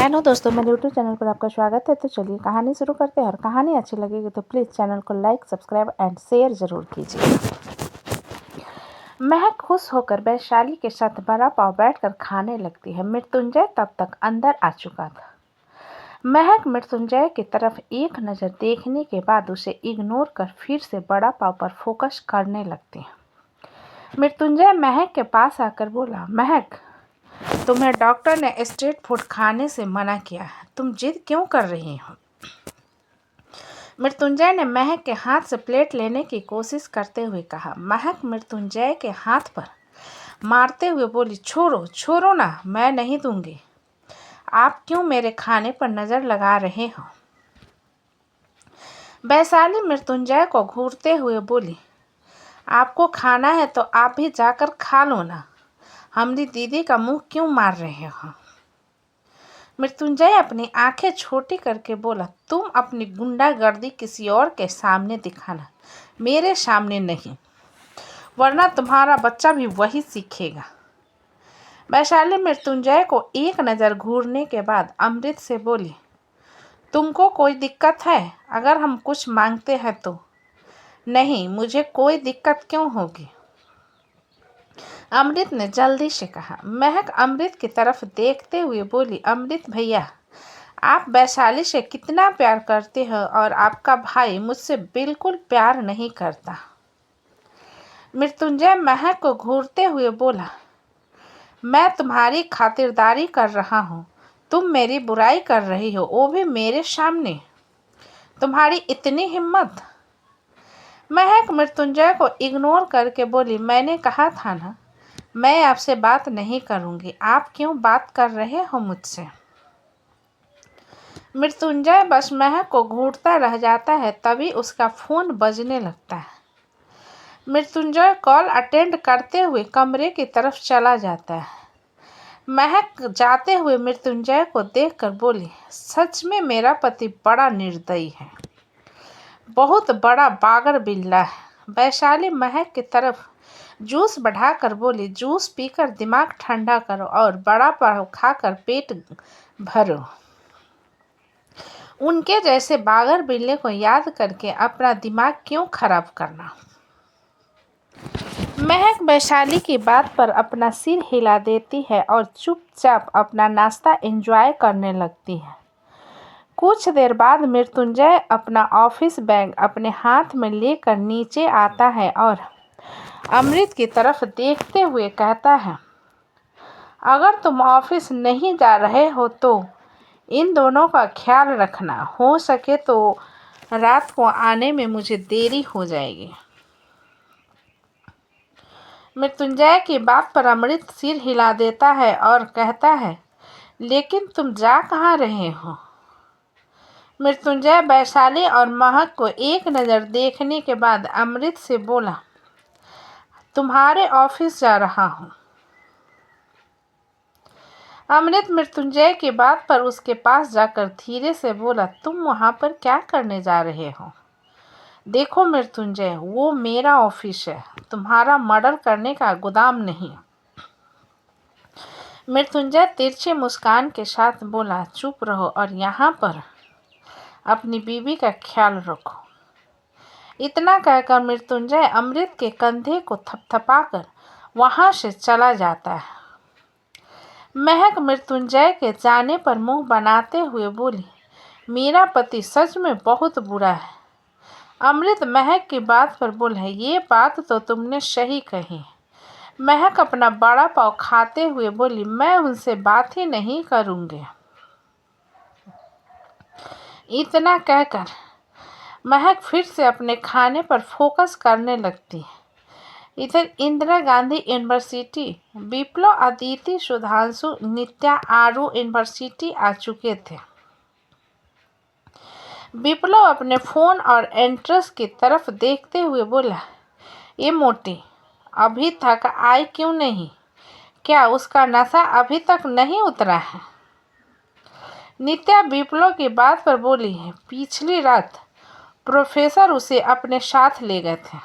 Hello दोस्तों, मेरे YouTube channel पर आपका स्वागत है। तो चलिए कहानी शुरू करते हैं। और कहानी अच्छी लगेगी तो प्लीज़ चैनल को लाइक, सब्सक्राइब एंड शेयर ज़रूर कीजिए। महक खुश होकर वैशाली के साथ बड़ा पाव बैठकर खाने लगती है। मृत्युंजय तब तक अंदर आ चुका था। महक मृत्युंजय की तरफ एक नज़र देखने के बाद उसे इग्नोर कर फिर से बड़ा पाव पर फोकस करने लगती है। मृत्युंजय महक के पास आकर बोला, महक, तुम्हें डॉक्टर ने स्ट्रीट फूड खाने से मना किया है, तुम जिद क्यों कर रही हो? मृत्युंजय ने महक के हाथ से प्लेट लेने की कोशिश करते हुए कहा। महक मृत्युंजय के हाथ पर मारते हुए बोली, छोड़ो छोड़ो ना, मैं नहीं दूंगी। आप क्यों मेरे खाने पर नज़र लगा रहे हो? वैशाली मृत्युंजय को घूरते हुए बोली, आपको खाना है तो आप भी जाकर खा लो ना, हमारी दीदी का मुंह क्यों मार रहे हो? मृत्युंजय अपनी आंखें छोटी करके बोला, तुम अपनी गुंडागर्दी किसी और के सामने दिखाना, मेरे सामने नहीं, वरना तुम्हारा बच्चा भी वही सीखेगा। वैशाली मृत्युंजय को एक नज़र घूरने के बाद अमृत से बोली, तुमको कोई दिक्कत है अगर हम कुछ मांगते हैं तो? नहीं, मुझे कोई दिक्कत क्यों होगी? अमृत ने जल्दी से कहा। महक अमृत की तरफ देखते हुए बोली, अमृत भैया, आप वैशाली से कितना प्यार करते हो और आपका भाई मुझसे बिल्कुल प्यार नहीं करता। मृत्युंजय महक को घूरते हुए बोला, मैं तुम्हारी खातिरदारी कर रहा हूँ, तुम मेरी बुराई कर रही हो, वो भी मेरे सामने। तुम्हारी इतनी हिम्मत? महक मृत्युंजय को इग्नोर करके बोली, मैंने कहा था ना, मैं आपसे बात नहीं करूँगी, आप क्यों बात कर रहे हो मुझसे? मृत्युंजय बस महक को घूरता रह जाता है। तभी उसका फ़ोन बजने लगता है। मृत्युंजय कॉल अटेंड करते हुए कमरे की तरफ चला जाता है। महक जाते हुए मृत्युंजय को देखकर बोली, सच में मेरा पति बड़ा निर्दयी है, बहुत बड़ा बागर बिल्ला है। वैशाली महक की तरफ जूस बढ़ाकर बोली, जूस पीकर दिमाग ठंडा करो और बड़ा पाव खाकर पेट भरो। उनके जैसे बागर बिल्ले को याद करके अपना दिमाग क्यों खराब करना? महक वैशाली की बात पर अपना सिर हिला देती है और चुपचाप अपना नाश्ता एंजॉय करने लगती है। कुछ देर बाद मृत्युंजय अपना ऑफिस बैग अपने हाथ में लेकर नीचे आता है और अमृत की तरफ देखते हुए कहता है, अगर तुम ऑफिस नहीं जा रहे हो तो इन दोनों का ख्याल रखना, हो सके तो रात को आने में मुझे देरी हो जाएगी। मृत्युंजय की बात पर अमृत सिर हिला देता है और कहता है, लेकिन तुम जा कहाँ रहे हो? मृत्युंजय वैशाली और महक को एक नज़र देखने के बाद अमृत से बोला, तुम्हारे ऑफिस जा रहा हूँ। अमृत मृत्युंजय की बात पर उसके पास जाकर धीरे से बोला, तुम वहाँ पर क्या करने जा रहे हो? देखो मृत्युंजय, वो मेरा ऑफिस है, तुम्हारा मर्डर करने का गोदाम नहीं। मृत्युंजय तिरछी मुस्कान के साथ बोला, चुप रहो और यहाँ पर अपनी बीवी का ख्याल रखो। इतना कहकर मृत्युंजय अमृत के कंधे को थपथपाकर वहाँ से चला जाता है। महक मृत्युंजय के जाने पर मुंह बनाते हुए बोली, मेरा पति सच में बहुत बुरा है। अमृत महक की बात पर बोला, ये बात तो तुमने सही कही। महक अपना बड़ा पाव खाते हुए बोली, मैं उनसे बात ही नहीं करूँगी। इतना कहकर महक फिर से अपने खाने पर फोकस करने लगती है। इधर इंदिरा गांधी यूनिवर्सिटी विप्लव, अदिति, सुधांशु, नित्या आरू यूनिवर्सिटी आ चुके थे। विप्लव अपने फ़ोन और एंट्रेंस की तरफ देखते हुए बोला, ये मोटी अभी तक आई क्यों नहीं? क्या उसका नशा अभी तक नहीं उतरा है? नित्या विप्लव की बात पर बोली है, पिछली रात प्रोफेसर उसे अपने साथ ले गए थे।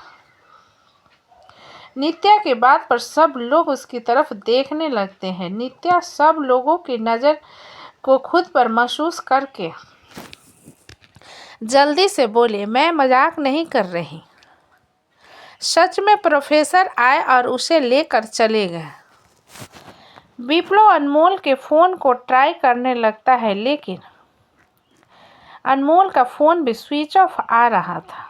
नित्या की बात पर सब लोग उसकी तरफ देखने लगते हैं। नित्या सब लोगों की नज़र को खुद पर महसूस करके जल्दी से बोली, मैं मजाक नहीं कर रही। सच में प्रोफेसर आए और उसे लेकर चले गए। विप्लव अनमोल के फ़ोन को ट्राई करने लगता है, लेकिन अनमोल का फ़ोन भी स्विच ऑफ आ रहा था।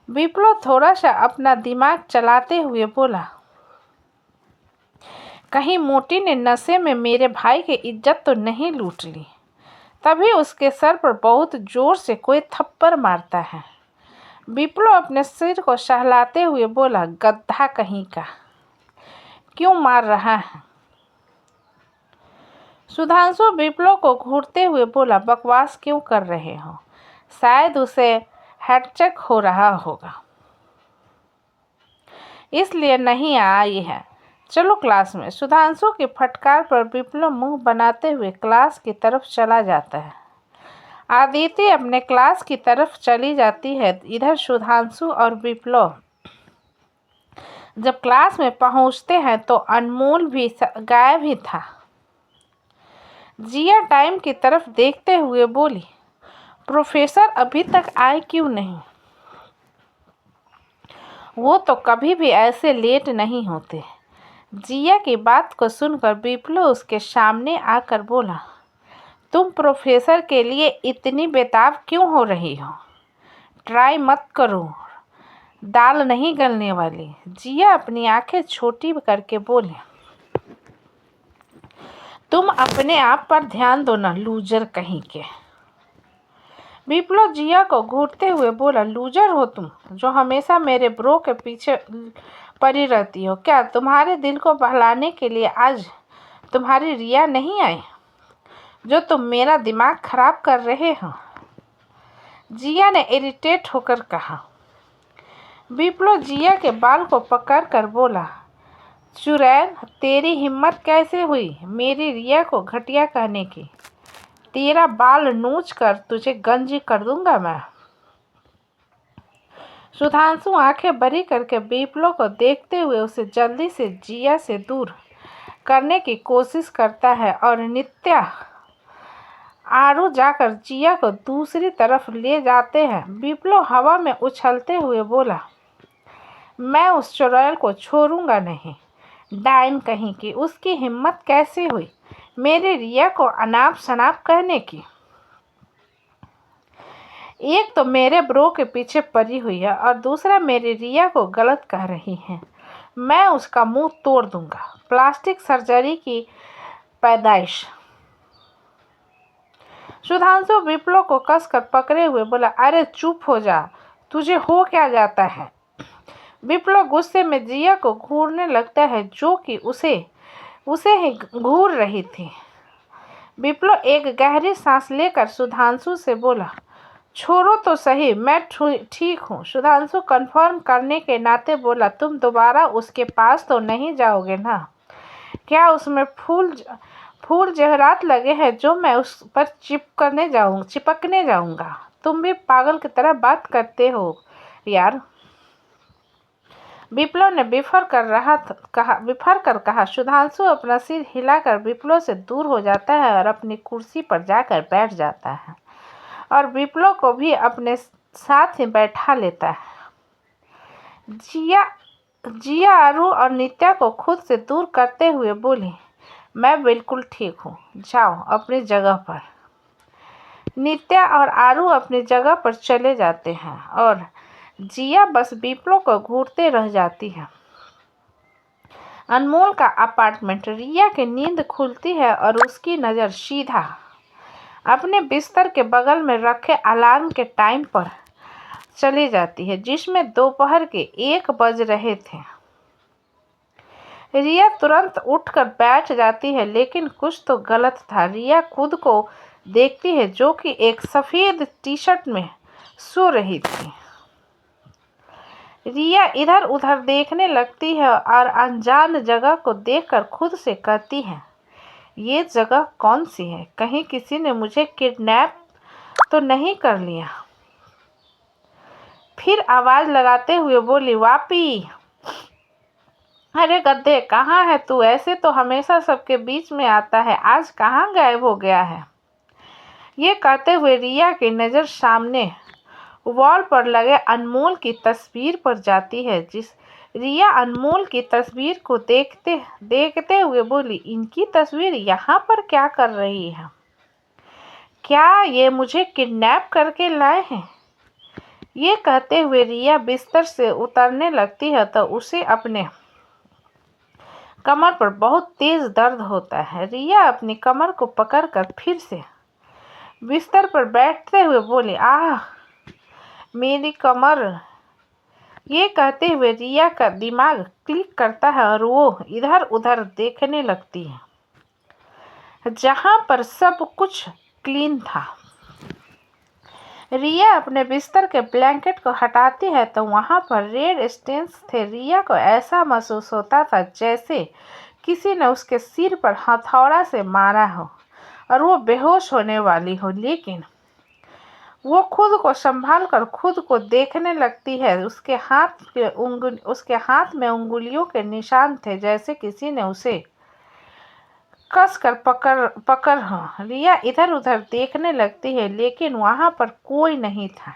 विप्लव थोड़ा सा अपना दिमाग चलाते हुए बोला, कहीं मोटी ने नशे में मेरे भाई की इज्जत तो नहीं लूट ली। तभी उसके सर पर बहुत जोर से कोई थप्पड़ मारता है। विप्लव अपने सिर को सहलाते हुए बोला, गधा कहीं का, क्यों मार रहा है? सुधांशु विप्लव को घूरते हुए बोला, बकवास क्यों कर रहे हो? शायद उसे हेडचेक हो रहा होगा, इसलिए नहीं आई है। चलो क्लास में। सुधांशु की फटकार पर विप्लव मुंह बनाते हुए क्लास की तरफ चला जाता है। आदिति अपने क्लास की तरफ चली जाती है। इधर सुधांशु और विप्लव जब क्लास में पहुंचते हैं तो अनमोल भी गायब ही था। जिया टाइम की तरफ देखते हुए बोली, प्रोफेसर अभी तक आए क्यों नहीं? वो तो कभी भी ऐसे लेट नहीं होते। जिया की बात को सुनकर विप्लव उसके सामने आकर बोला, तुम प्रोफेसर के लिए इतनी बेताब क्यों हो रही हो? ट्राई मत करो, दाल नहीं गलने वाली। जिया अपनी आंखें छोटी करके बोले, तुम अपने आप पर ध्यान दो ना, लूजर कहीं के। विप्लव जिया को घूरते हुए बोला, लूजर हो तुम जो हमेशा मेरे ब्रो के पीछे पड़ी रहती हो? क्या तुम्हारे दिल को बहलाने के लिए आज तुम्हारी रिया नहीं आई, जो तुम मेरा दिमाग खराब कर रहे हो? जिया ने इरिटेट होकर कहा। विप्लव जिया के बाल को पकड़कर बोला, चुड़ैल, तेरी हिम्मत कैसे हुई मेरी रिया को घटिया कहने की? तेरा बाल नोच कर तुझे गंजी कर दूंगा मैं। सुधांशु आंखें बड़ी करके विप्लव को देखते हुए उसे जल्दी से जिया से दूर करने की कोशिश करता है और नित्या आरू जाकर जिया को दूसरी तरफ ले जाते हैं। विप्लव हवा में उछलते हुए बोला, मैं उस चुड़ैल को छोड़ूंगा नहीं। डाइन कहीं की, उसकी हिम्मत कैसे हुई मेरी रिया को अनाप शनाप कहने की? एक तो मेरे ब्रो के पीछे पड़ी हुई है और दूसरा मेरी रिया को गलत कह रही है। मैं उसका मुंह तोड़ दूंगा। प्लास्टिक सर्जरी की पैदाइश। सुधांशु विप्लव को कसकर पकड़े हुए बोला, अरे चुप हो जा, तुझे हो क्या जाता है? विप्लव गुस्से में जिया को घूरने लगता है, जो कि उसे ही घूर रही थी। विप्लव एक गहरी सांस लेकर सुधांशु से बोला, छोड़ो तो सही, मैं ठीक हूँ। सुधांशु कंफर्म करने के नाते बोला, तुम दोबारा उसके पास तो नहीं जाओगे ना? क्या उसमें फूल जहरात लगे हैं जो मैं उस पर चिपकने जाऊंगा? तुम भी पागल की तरह बात करते हो यार। विप्लव ने बिफर कर कहा। सुधांशु अपना सिर हिलाकर विप्लव से दूर हो जाता है और अपनी कुर्सी पर जाकर बैठ जाता है और विप्लव को भी अपने साथ ही बैठा लेता है। जिया आरू और नित्या को खुद से दूर करते हुए बोली, मैं बिल्कुल ठीक हूँ, जाओ अपनी जगह पर। नित्या और आरू अपनी जगह पर चले जाते हैं और जिया बस विप्लव को घूरते रह जाती है। अनमोल का अपार्टमेंट। रिया की नींद खुलती है और उसकी नज़र सीधा अपने बिस्तर के बगल में रखे अलार्म के टाइम पर चली जाती है, जिसमें दोपहर के 1 बज रहे थे। रिया तुरंत उठकर बैठ जाती है, लेकिन कुछ तो गलत था। रिया खुद को देखती है, जो कि एक सफ़ेद टी-शर्ट में सो रही थी। रिया इधर उधर देखने लगती है और अनजान जगह को देखकर खुद से कहती है, ये जगह कौन सी है? कहीं किसी ने मुझे किडनैप तो नहीं कर लिया? फिर आवाज़ लगाते हुए बोली, वापी। अरे गधे, कहाँ है तू? ऐसे तो हमेशा सबके बीच में आता है, आज कहाँ गायब हो गया है? ये कहते हुए रिया की नज़र सामने वॉल पर लगे अनमोल की तस्वीर पर जाती है। रिया अनमोल की तस्वीर को देखते देखते हुए बोली, इनकी तस्वीर यहाँ पर क्या कर रही है? क्या ये मुझे किडनैप करके लाए हैं? ये कहते हुए रिया बिस्तर से उतरने लगती है तो उसे अपने कमर पर बहुत तेज दर्द होता है। रिया अपनी कमर को पकड़कर फिर से बिस्तर पर बैठते हुए बोली, आह मेरी कमर। ये कहते हुए रिया का दिमाग क्लिक करता है और वो इधर उधर देखने लगती है जहां पर सब कुछ क्लीन था। रिया अपने बिस्तर के ब्लैंकेट को हटाती है तो वहां पर रेड स्टेन्स थे। रिया को ऐसा महसूस होता था जैसे किसी ने उसके सिर पर हथौड़ा से मारा हो और वो बेहोश होने वाली हो, लेकिन वो खुद को संभाल कर खुद को देखने लगती है। उसके हाथ में उंगलियों के निशान थे, जैसे किसी ने उसे कस कर पकड़ हो। रिया इधर उधर देखने लगती है लेकिन वहां पर कोई नहीं था।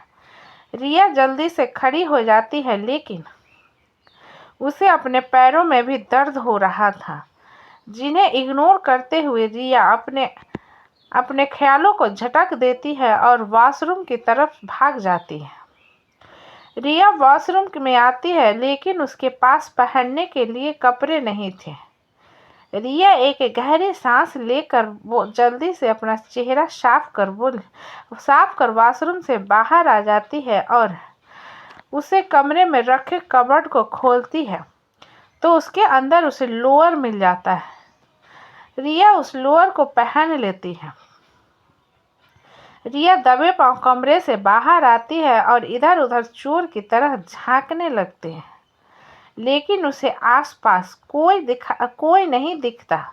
रिया जल्दी से खड़ी हो जाती है लेकिन उसे अपने पैरों में भी दर्द हो रहा था, जिन्हें इग्नोर करते हुए रिया अपने ख्यालों को झटक देती है और वॉशरूम की तरफ भाग जाती है। रिया वॉशरूम में आती है लेकिन उसके पास पहनने के लिए कपड़े नहीं थे। रिया एक गहरी सांस लेकर वो जल्दी से अपना चेहरा साफ कर वॉशरूम से बाहर आ जाती है और उसे कमरे में रखे कबर्ड को खोलती है तो उसके अंदर उसे लोअर मिल जाता है। रिया उस लोअर को पहन लेती है। रिया दबे पांव कमरे से बाहर आती है और इधर उधर चोर की तरह झांकने लगती है, लेकिन उसे आसपास कोई नहीं दिखता।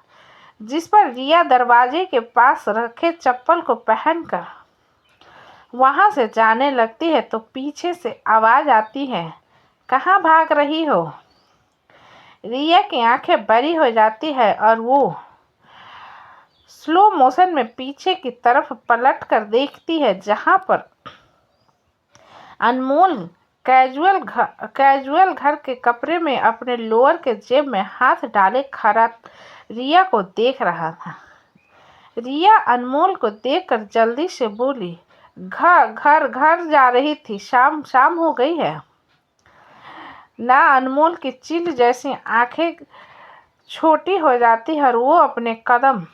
जिस पर रिया दरवाजे के पास रखे चप्पल को पहनकर वहां से जाने लगती है तो पीछे से आवाज आती है, कहाँ भाग रही हो? रिया की आंखें बड़ी हो जाती है और वो स्लो मोशन में पीछे की तरफ पलट कर देखती है जहां पर अनमोल कैजुअल घर के कपड़े में अपने लोअर के जेब में हाथ डाले खड़ा रिया को देख रहा था। रिया अनमोल को देखकर जल्दी से बोली, घर जा रही थी, शाम हो गई है ना। अनमोल की चिल जैसी आंखें छोटी हो जाती है और वो अपने कदम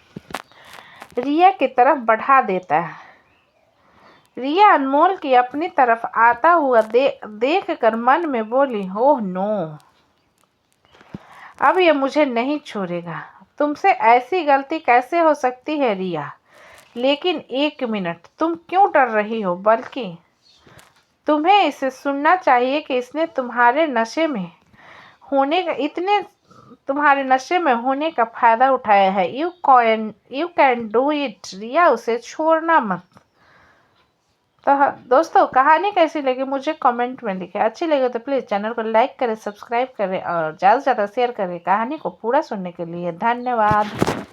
रिया की तरफ बढ़ा देता है। रिया अनमोल की अपनी तरफ आता हुआ देख कर मन में बोली, ओह नो, अब ये मुझे नहीं छोड़ेगा। तुमसे ऐसी गलती कैसे हो सकती है रिया? लेकिन एक मिनट, तुम क्यों डर रही हो? बल्कि तुम्हें इसे सुनना चाहिए कि इसने तुम्हारे नशे में होने का फायदा उठाया है। You can do it. Riya, उसे छोड़ना मत। तो दोस्तों, कहानी कैसी लगी मुझे कमेंट में लिखें। अच्छी लगे तो प्लीज़ चैनल को लाइक करें, सब्सक्राइब करें और ज़्यादा से ज़्यादा शेयर करें। कहानी को पूरा सुनने के लिए धन्यवाद।